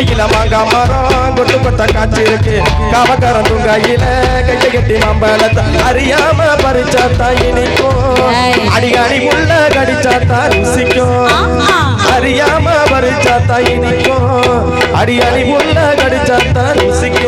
கொல்லையில மாங்கா மரம் கொட்டு கொத்த காய்ச்சி இருக்கு காவக்காரன் துங்கையில கையை கட்டி மாம்பழத்தை அறியாம பறிச்சாத்தா இனிக்கும் அடிகாடி உள்ள கடிச்சாத்தா ருசிக்கும் அறியாம பறிச்சாத்தா இனிக்கும் அடியாடி உள்ள கடிச்சாத்தா ருசிக்கும்